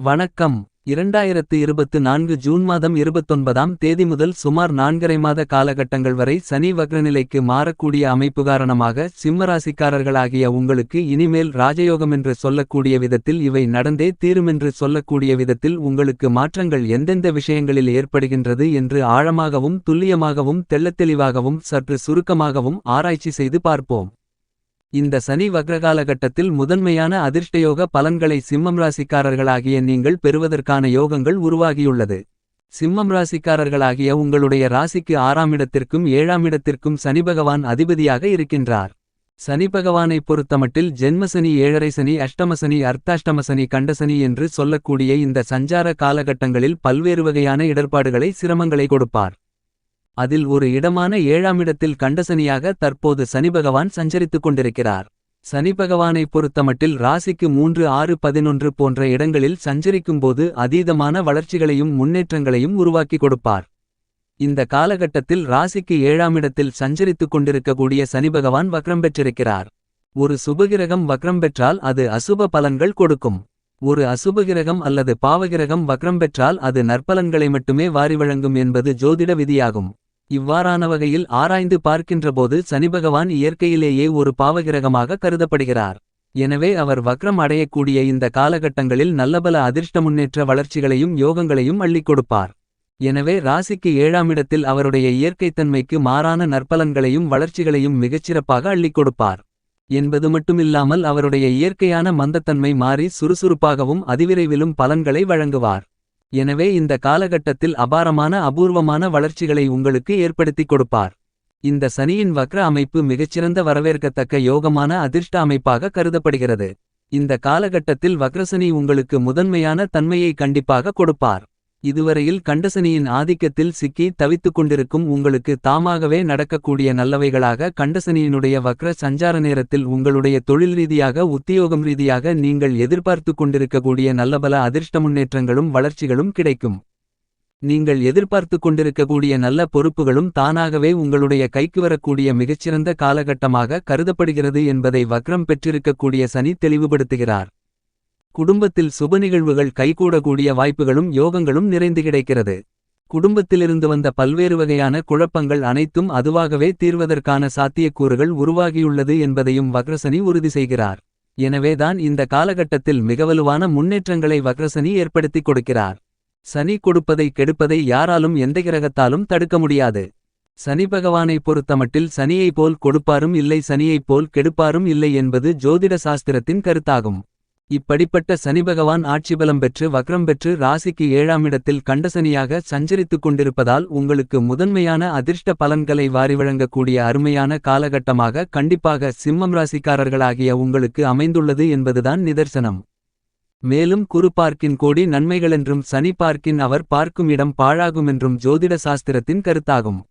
வணக்கம். 2024 ஜூன் மாதம் 29ஆம் தேதி முதல் சுமார் 4½ மாத காலகட்டங்கள் வரை சனி வக்ரநிலைக்கு மாறக்கூடிய அமைப்பு காரணமாக சிம்மராசிக்காரர்களாகிய உங்களுக்கு இனிமேல் ராஜயோகமென்று சொல்லக்கூடிய விதத்தில் இவை நடந்தே தீருமென்று சொல்லக்கூடிய விதத்தில் உங்களுக்கு மாற்றங்கள் எந்தெந்த விஷயங்களில் ஏற்படுகின்றது என்று ஆழமாகவும் துல்லியமாகவும் தெள்ளத்தெளிவாகவும் சற்று சுருக்கமாகவும் ஆராய்ச்சி செய்து பார்ப்போம். இந்த சனி வக்ரகாலகட்டத்தில் முதன்மையான அதிர்ஷ்டயோக பலன்களை சிம்மம் ராசிக்காரர்களாகிய நீங்கள் பெறுவதற்கான யோகங்கள் உருவாகியுள்ளது. சிம்மம் ராசிக்காரர்களாகிய உங்களுடைய ராசிக்கு 6ஆம் இடத்திற்கும் 7ஆம் இடத்திற்கும் சனிபகவான் அதிபதியாக இருக்கின்றார். சனிபகவானைப் பொறுத்தமட்டில் ஜென்மசனி, ஏழரை சனி, அஷ்டமசனி, அர்த்தாஷ்டமசனி, கண்டசனி என்று சொல்லக்கூடிய இந்த சஞ்சார காலகட்டங்களில் பல்வேறு வகையான இடர்பாடுகளை, சிரமங்களை கொடுப்பார். அதில் ஒரு இடமான 7ஆம் இடத்தில் கண்டசனியாக தற்போது சனிபகவான் சஞ்சரித்துக் கொண்டிருக்கிறார். சனிபகவானைப் பொறுத்தமட்டில் ராசிக்கு 3, 6, 11 போன்ற இடங்களில் சஞ்சரிக்கும்போது அதீதமான வளர்ச்சிகளையும் முன்னேற்றங்களையும் உருவாக்கி கொடுப்பார். இந்த காலகட்டத்தில் ராசிக்கு 7ஆம் இடத்தில் சஞ்சரித்துக் கொண்டிருக்கக்கூடிய சனிபகவான் வக்ரம் பெற்றிருக்கிறார். ஒரு சுபகிரகம் வக்ரம் பெற்றால் அது அசுப பலன்கள் கொடுக்கும். ஒரு அசுபகிரகம் அல்லது பாவகிரகம் வக்ரம் பெற்றால் அது நற்பலன்களை மட்டுமே வாரி வழங்கும் என்பது ஜோதிட விதியாகும். இவ்வாறான வகையில் ஆராய்ந்து பார்க்கின்றபோது சனிபகவான் இயற்கையிலேயே ஒரு பாவகிரகமாக கருதப்படுகிறார். எனவே அவர் வக்ரம் அடையக்கூடிய இந்த காலகட்டங்களில் நல்லபல அதிர்ஷ்ட முன்னேற்ற வளர்ச்சிகளையும் யோகங்களையும் அள்ளிக் கொடுப்பார். எனவே ராசிக்கு 7ஆம் இடத்தில் அவருடைய இயற்கைத்தன்மைக்கு மாறான நற்பலன்களையும் வளர்ச்சிகளையும் மிகச்சிறப்பாக அள்ளிக் கொடுப்பார் என்பது மட்டுமில்லாமல் அவருடைய இயற்கையான மந்தத்தன்மை மாறி சுறுசுறுப்பாகவும் அதிவிரைவிலும் பலன்களை வழங்குவார். எனவே இந்த காலகட்டத்தில் அபாரமான அபூர்வமான வளர்ச்சிகளை உங்களுக்கு ஏற்படுத்திக் கொடுப்பார். இந்த சனியின் வக்ர அமைப்பு மிகச்சிறந்த வரவேற்கத்தக்க யோகமான அதிர்ஷ்ட அமைப்பாக கருதப்படுகிறது. இந்த காலகட்டத்தில் வக்ரசனி உங்களுக்கு முதன்மையான தன்மையை கண்டிப்பாக கொடுப்பார். இதுவரையில் கண்டசனியின் ஆதிக்கத்தில் சிக்கி தவித்துக் கொண்டிருக்கும் உங்களுக்கு தாமாகவே நடக்கக்கூடிய நல்லவைகளாக கண்டசனியினுடைய வக்ர சஞ்சார நேரத்தில் உங்களுடைய தொழில் ரீதியாக, உத்தியோகம் ரீதியாக நீங்கள் எதிர்பார்த்து கொண்டிருக்கக்கூடிய நல்லபல அதிர்ஷ்ட முன்னேற்றங்களும் வளர்ச்சிகளும் கிடைக்கும். நீங்கள் எதிர்பார்த்து கொண்டிருக்கக்கூடிய நல்ல பொறுப்புகளும் தானாகவே உங்களுடைய கைக்கு வரக்கூடிய மிகச்சிறந்த காலகட்டமாக கருதப்படுகிறது என்பதை வக்ரம் பெற்றிருக்கக்கூடிய சனி தெளிவுபடுத்துகிறார். குடும்பத்தில் சுப நிகழ்வுகள் கைகூடக்கூடிய வாய்ப்புகளும் யோகங்களும் நிறைந்து கிடைக்கிறது. குடும்பத்திலிருந்து வந்த பல்வேறு வகையான குழப்பங்கள் அனைத்தும் அதுவாகவே தீர்வதற்கான சாத்தியக்கூறுகள் உருவாகியுள்ளது என்பதையும் வக்ரசனி உறுதி செய்கிறார். எனவேதான் இந்த காலகட்டத்தில் மிகவலுவான முன்னேற்றங்களை வக்ரசனி ஏற்படுத்திக் கொடுக்கிறார். சனி கொடுப்பதை கெடுப்பதை யாராலும் எந்த கிரகத்தாலும் தடுக்க முடியாது. சனி பகவானைப் பொறுத்தமட்டில் சனியைப் போல் கொடுப்பாரும் இல்லை, சனியைப் போல் கெடுப்பாரும் இல்லை என்பது ஜோதிட சாஸ்திரத்தின் கருத்தாகும். இப்படிப்பட்ட சனிபகவான் ஆட்சிபலம் பெற்று வக்ரம் பெற்று ராசிக்கு 7ஆம் இடத்தில் கண்டசனியாக சஞ்சரித்துக் கொண்டிருப்பதால் உங்களுக்கு முதன்மையான அதிர்ஷ்ட பலன்களை வாரி வழங்கக்கூடிய அருமையான காலகட்டமாக கண்டிப்பாக சிம்மம் ராசிக்காரர்களாகிய உங்களுக்கு அமைந்துள்ளது என்பதுதான் நிதர்சனம். மேலும் குரு பார்க்கின் கோடி நன்மைகளென்றும் சனி பார்க்கின் அவர் பார்க்கும் இடம் பாழாகுமென்றும் ஜோதிட சாஸ்திரத்தின் கருத்தாகும்.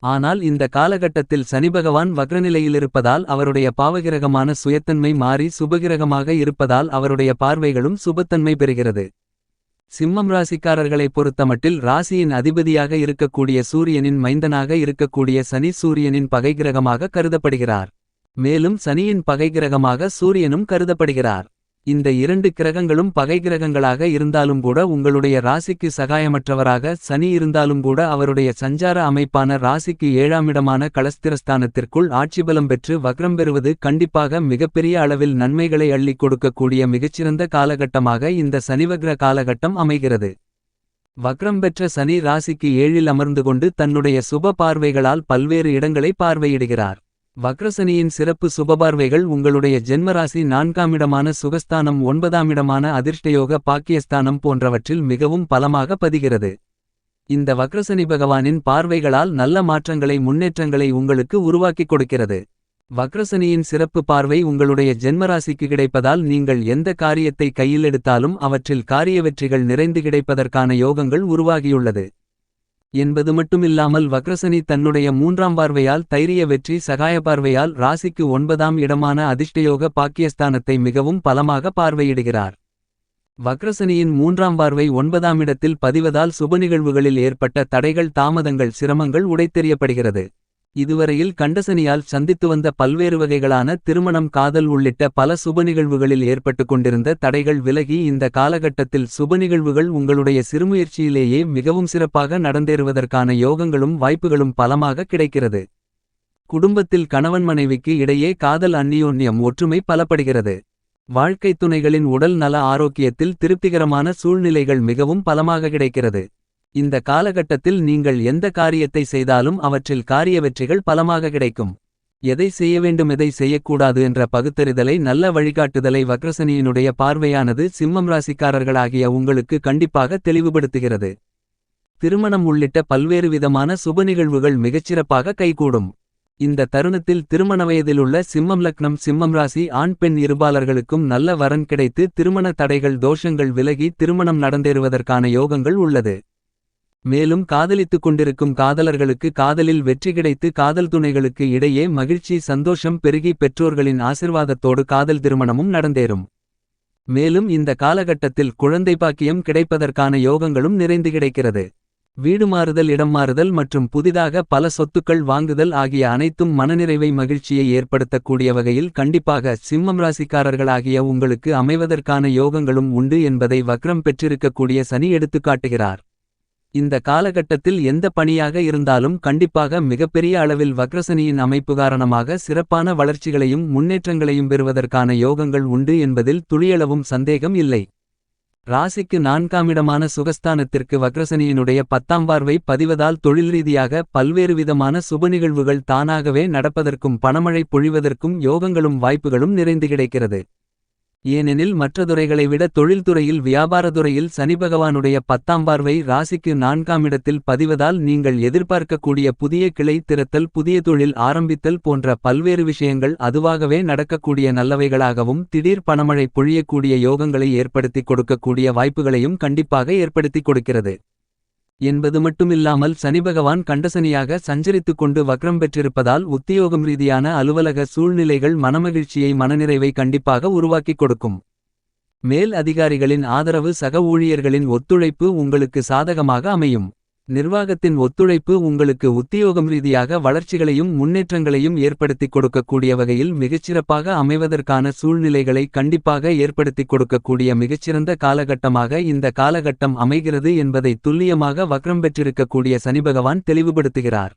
ஆனால் இந்த காலகட்டத்தில் சனிபகவான் வக்ரநிலையிலிருப்பதால் அவருடைய பாவகிரகமான சுயத்தன்மை மாறி சுபகிரகமாக இருப்பதால் அவருடைய பார்வைகளும் சுபத்தன்மை பெறுகிறது. சிம்மம் ராசிக்காரர்களைப் பொறுத்தமட்டில் ராசியின் அதிபதியாக இருக்கக்கூடிய சூரியனின் மைந்தனாக இருக்கக்கூடிய சனி சூரியனின் பகைகிரகமாக கருதப்படுகிறார். மேலும் சனியின் பகைகிரகமாக சூரியனும் கருதப்படுகிறார். இந்த 2 கிரகங்களும் பகைகிரகங்களாக இருந்தாலும் கூட உங்களுடைய ராசிக்கு சகாயமற்றவராக சனி இருந்தாலும் கூட அவருடைய சஞ்சார அமைப்பான ராசிக்கு 7ஆம் இடமான களஸ்திரஸ்தானத்திற்குள் ஆட்சிபலம் பெற்று வக்ரம் பெறுவது கண்டிப்பாக மிகப்பெரிய அளவில் நன்மைகளை அள்ளிக் கொடுக்கக்கூடிய மிகச்சிறந்த காலகட்டமாக இந்த சனிவக்ர காலகட்டம் அமைகிறது. வக்ரம் பெற்ற சனி ராசிக்கு 7இல் அமர்ந்து கொண்டு தன்னுடைய சுப பார்வைகளால் பல்வேறு இடங்களை பார்வையிடுகிறார். வக்ரசனியின் சிறப்பு சுபபார்வைகள் உங்களுடைய ஜென்மராசி 4ஆம் இடமான சுகஸ்தானம், 9ஆம் இடமான அதிர்ஷ்டயோக பாக்கியஸ்தானம் போன்றவற்றில் மிகவும் பலமாக பதிகிறது. இந்த வக்ரசனி பகவானின் பார்வைகளால் நல்ல மாற்றங்களை, முன்னேற்றங்களை உங்களுக்கு உருவாக்கிக் கொடுக்கிறது. வக்ரசனியின் சிறப்பு பார்வை உங்களுடைய ஜென்மராசிக்கு கிடைப்பதால் நீங்கள் எந்த காரியத்தை கையில் எடுத்தாலும் அவற்றில் காரிய வெற்றிகள் நிறைந்து கிடைப்பதற்கான யோகங்கள் உருவாகியுள்ளது என்பது மட்டுமில்லாமல் வக்ரசனி தன்னுடைய 3ஆம் பார்வையால் தைரிய வெற்றி சகாய பார்வையால் ராசிக்கு 9ஆம் இடமான அதிர்ஷ்டயோக பாக்கியஸ்தானத்தை மிகவும் பலமாக பார்வையிடுகிறார். வக்ரசனியின் 3ஆம் பார்வை 9ஆம் இடத்தில் பதிவதால் சுபநிகழ்வுகளில் ஏற்பட்ட தடைகள், தாமதங்கள், சிரமங்கள் உடைத்தெறியப்படுகிறது. இதுவரையில் கண்டசனியால் சந்தித்து வந்த பல்வேறு வகைகளான திருமணம், காதல் உள்ளிட்ட பல சுபநிகழ்வுகளில் ஏற்பட்டுக் கொண்டிருந்த தடைகள் விலகி இந்த காலகட்டத்தில் சுபநிகழ்வுகள் உங்களுடைய சிறுமுயற்சியிலேயே மிகவும் சிறப்பாக நடந்தேறுவதற்கான யோகங்களும் வாய்ப்புகளும் பலமாக கிடைக்கிறது. குடும்பத்தில் கணவன் மனைவிக்கு இடையே காதல், அந்நியோன்யம், ஒற்றுமை பலப்படுகிறது. வாழ்க்கைத் துணைகளின் உடல் நல ஆரோக்கியத்தில் திருப்திகரமான சூழ்நிலைகள் மிகவும் பலமாக கிடைக்கிறது. இந்த காலகட்டத்தில் நீங்கள் எந்த காரியத்தை செய்தாலும் அவற்றில் காரிய வெற்றிகள் பலமாக கிடைக்கும். எதை செய்ய வேண்டும், எதை செய்யக்கூடாது என்ற பகுத்தறிதலை, நல்ல வழிகாட்டுதலை வக்ரசனியினுடைய பார்வையானது சிம்மம் ராசிக்காரர்களாகிய உங்களுக்கு கண்டிப்பாக தெளிவுபடுத்துகிறது. திருமணம் உள்ளிட்ட பல்வேறு விதமான சுபநிகழ்வுகள் மிகச்சிறப்பாக கைகூடும். இந்த தருணத்தில் திருமண வயதிலுள்ள சிம்மம் லக்னம், சிம்மம் ராசி ஆண் பெண் இருபாலர்களுக்கும் நல்ல வரன் கிடைத்து திருமண தடைகள், தோஷங்கள் விலகி திருமணம் நடந்தேறுவதற்கான யோகங்கள் உள்ளது. மேலும் காதலித்துக் கொண்டிருக்கும் காதலர்களுக்கு காதலில் வெற்றி கிடைத்து காதல் துணைகளுக்கு இடையே மகிழ்ச்சி, சந்தோஷம் பெருகி பெற்றோர்களின் ஆசிர்வாதத்தோடு காதல் திருமணமும் நடந்தேறும். மேலும் இந்த காலகட்டத்தில் குழந்தை பாக்கியம் கிடைப்பதற்கான யோகங்களும் நிறைந்து கிடைக்கிறது. வீடு மாறுதல், இடம் மாறுதல் மற்றும் புதிதாக பல சொத்துக்கள் வாங்குதல் ஆகிய அனைத்தும் மனநிறைவை, மகிழ்ச்சியை ஏற்படுத்தக்கூடிய வகையில் கண்டிப்பாக சிம்மம் ராசிக்காரர்களாகிய உங்களுக்கு அமைவதற்கான யோகங்களும் உண்டு என்பதை வக்ரம் பெற்றிருக்கக்கூடிய சனி எடுத்துக்காட்டுகிறார். இந்த காலகட்டத்தில் எந்த பணியாக இருந்தாலும் கண்டிப்பாக மிகப்பெரிய அளவில் வக்ரசனியின் அமைப்பு காரணமாக சிறப்பான வளர்ச்சிகளையும் முன்னேற்றங்களையும் பெறுவதற்கான யோகங்கள் உண்டு என்பதில் துளியளவும் சந்தேகம் இல்லை. ராசிக்கு 4ஆம் இடமான சுகஸ்தானத்திற்கு வக்ரசனியினுடைய 10ஆம் பார்வை பதிவதால் தொழில் ரீதியாக பல்வேறு விதமான சுபநிகழ்வுகள் தானாகவே நடப்பதற்கும் பணமழை பொழிவதற்கும் யோகங்களும் வாய்ப்புகளும் நிறைந்து கிடைக்கிறது. ஏனெனில் மற்ற துறைகளை விட தொழில்துறையில், வியாபாரத்துறையில் சனிபகவானுடைய 10ஆம் பார்வை ராசிக்கு 4ஆம் இடத்தில் பதிவதால் நீங்கள் எதிர்பார்க்கக்கூடிய புதிய கிளை திறத்தல், புதிய தொழில் ஆரம்பித்தல் போன்ற பல்வேறு விஷயங்கள் அதுவாகவே நடக்கக்கூடிய நல்லவைகளாகவும் திடீர் பணமழை பொழியக்கூடிய யோகங்களை ஏற்படுத்திக் கொடுக்கக்கூடிய வாய்ப்புகளையும் கண்டிப்பாக ஏற்படுத்திக் கொடுக்கிறது. என்பது மட்டுமில்லாமல் சனிபகவான் கண்டசனியாக சஞ்சரித்துக் கொண்டு வக்ரம் பெற்றிருப்பதால் உத்தியோகம் ரீதியான அலுவலக சூழ்நிலைகள் மனமகிழ்ச்சியை, மனநிறைவை கண்டிப்பாக உருவாக்கிக் கொடுக்கும். மேல் அதிகாரிகளின் ஆதரவு, சக ஊழியர்களின் ஒத்துழைப்பு உங்களுக்கு சாதகமாக அமையும். நிர்வாகத்தின் ஒத்துழைப்பு உங்களுக்கு உத்தியோகம் ரீதியாக வளர்ச்சிகளையும் முன்னேற்றங்களையும் ஏற்படுத்திக் கொடுக்கக்கூடிய வகையில் மிகச்சிறப்பாக அமைவதற்கான சூழ்நிலைகளை கண்டிப்பாக ஏற்படுத்திக் கொடுக்கக்கூடிய மிகச்சிறந்த காலகட்டமாக இந்த காலகட்டம் அமைகிறது என்பதை துல்லியமாக வக்ரம் பெற்றிருக்கக்கூடிய சனிபகவான் தெளிவுபடுத்துகிறார்.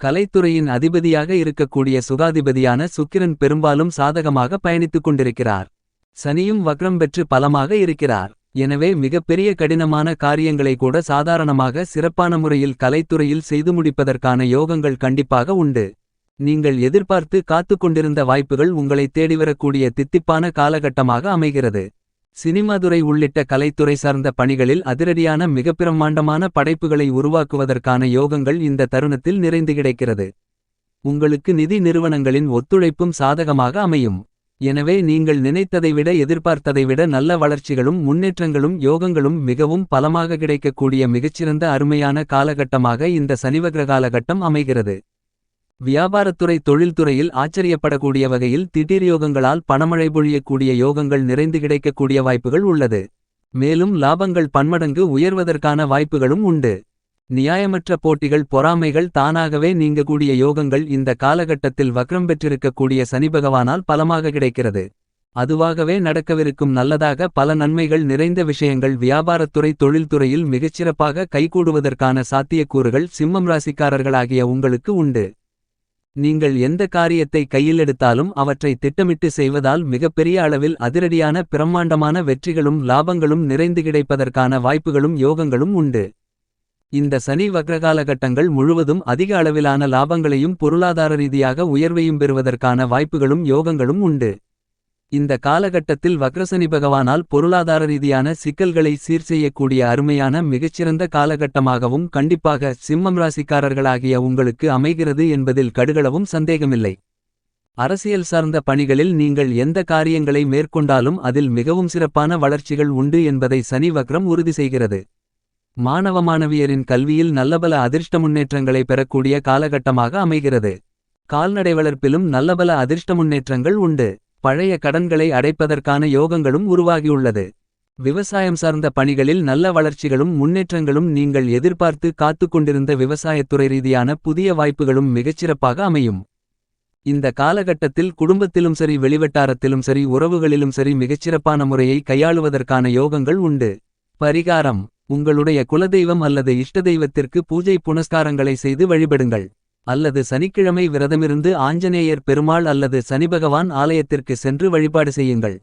கலைத்துறையின் அதிபதியாக இருக்கக்கூடிய சுகாதிபதியான சுக்கிரன் பெரும்பாலும் சாதகமாக பயணித்துக் கொண்டிருக்கிறார். சனியும் வக்ரம் பெற்று பலமாக இருக்கிறார். எனவே மிகப்பெரிய கடினமான காரியங்களை கூட சாதாரணமாக சிறப்பான முறையில் கலைத்துறையில் செய்து முடிப்பதற்கான யோகங்கள் கண்டிப்பாக உண்டு. நீங்கள் எதிர்பார்த்து காத்துக் கொண்டிருந்த வாய்ப்புகள் உங்களை தேடிவரக்கூடிய தித்திப்பான காலகட்டமாக அமைகிறது. சினிமாதுறை உள்ளிட்ட கலைத்துறை சார்ந்த பணிகளில் அதிரடியான மிக பிரம்மாண்டமான படைப்புகளை உருவாக்குவதற்கான யோகங்கள் இந்த தருணத்தில் நிறைந்து கிடைக்கிறது. உங்களுக்கு நிதி நிறுவனங்களின் ஒத்துழைப்பும் சாதகமாக அமையும். எனவே நீங்கள் நினைத்ததை விட, எதிர்பார்த்ததை விட நல்ல வளர்ச்சிகளும் முன்னேற்றங்களும் யோகங்களும் மிகவும் பலமாக கிடைக்கக்கூடிய மிகச்சிறந்த அருமையான காலகட்டமாக இந்த சனிவக்ர காலகட்டம் அமைகிறது. வியாபாரத்துறை, தொழில்துறையில் ஆச்சரியப்படக்கூடிய வகையில் திடீர் யோகங்களால் பணமழை பொழியக்கூடிய யோகங்கள் நிறைந்து கிடைக்கக்கூடிய வாய்ப்புகள் உள்ளது. மேலும் லாபங்கள் பன்மடங்கு உயர்வதற்கான வாய்ப்புகளும் உண்டு. நியாயமற்ற போட்டிகள், பொறாமைகள் தானாகவே நீங்கக்கூடிய யோகங்கள் இந்த காலகட்டத்தில் வக்ரம் பெற்றிருக்கக்கூடிய சனிபகவானால் பலமாக கிடைக்கிறது. அதுவாகவே நடக்கவிருக்கும் நல்லதாக பல நன்மைகள் நிறைந்த விஷயங்கள் வியாபாரத்துறை, தொழில்துறையில் மிகச்சிறப்பாக கைகூடுவதற்கான சாத்தியக்கூறுகள் சிம்மம் ராசிக்காரர்களாகிய உங்களுக்கு உண்டு. நீங்கள் எந்த காரியத்தை கையில் எடுத்தாலும் அவற்றை திட்டமிட்டு செய்வதால் மிகப்பெரிய அளவில் அதிரடியான பிரம்மாண்டமான வெற்றிகளும் லாபங்களும் நிறைந்து கிடைப்பதற்கான வாய்ப்புகளும் யோகங்களும் உண்டு. இந்த சனி வக்ரகாலகட்டங்கள் முழுவதும் அதிக அளவிலான லாபங்களையும் பொருளாதார ரீதியாக உயர்வையும் பெறுவதற்கான வாய்ப்புகளும் யோகங்களும் உண்டு. இந்த காலகட்டத்தில் வக்ரசனி பகவானால் பொருளாதார ரீதியான சிக்கல்களை சீர் செய்யக்கூடிய அருமையான மிகச்சிறந்த காலகட்டமாகவும் கண்டிப்பாக சிம்மம் ராசிக்காரர்களாகிய உங்களுக்கு அமைகிறது என்பதில் கடுகளவும் சந்தேகமில்லை. அரசியல் சார்ந்த பணிகளில் நீங்கள் எந்த காரியங்களை மேற்கொண்டாலும் அதில் மிகவும் சிறப்பான வளர்ச்சிகள் உண்டு என்பதை சனி வக்ரம் உறுதி செய்கிறது. மாணவ மாணவியரின் கல்வியில் நல்லபல அதிர்ஷ்ட முன்னேற்றங்களை பெறக்கூடிய காலகட்டமாக அமைகிறது. கால்நடை வளர்ப்பிலும் நல்லபல அதிர்ஷ்ட முன்னேற்றங்கள் உண்டு. பழைய கடன்களை அடைப்பதற்கான யோகங்களும் உருவாகியுள்ளது. விவசாயம் சார்ந்த பணிகளில் நல்ல வளர்ச்சிகளும் முன்னேற்றங்களும் நீங்கள் எதிர்பார்த்து காத்துக் கொண்டிருந்த விவசாயத்துறை ரீதியான புதிய வாய்ப்புகளும் மிகச்சிறப்பாக அமையும். இந்த காலகட்டத்தில் குடும்பத்திலும் சரி வெளிவட்டாரத்திலும் சரி உறவுகளிலும் சரி மிகச்சிறப்பான முறையை கையாளுவதற்கான யோகங்கள் உண்டு. பரிகாரம்: உங்களுடைய குலதெய்வம் அல்லது இஷ்டதெய்வத்திற்கு பூஜை புனஸ்காரங்களை செய்து வழிபடுங்கள். அல்லது சனிக்கிழமை விரதமிருந்து ஆஞ்சநேயர் பெருமாள் அல்லது சனிபகவான் ஆலயத்திற்கு சென்று வழிபாடு செய்யுங்கள்.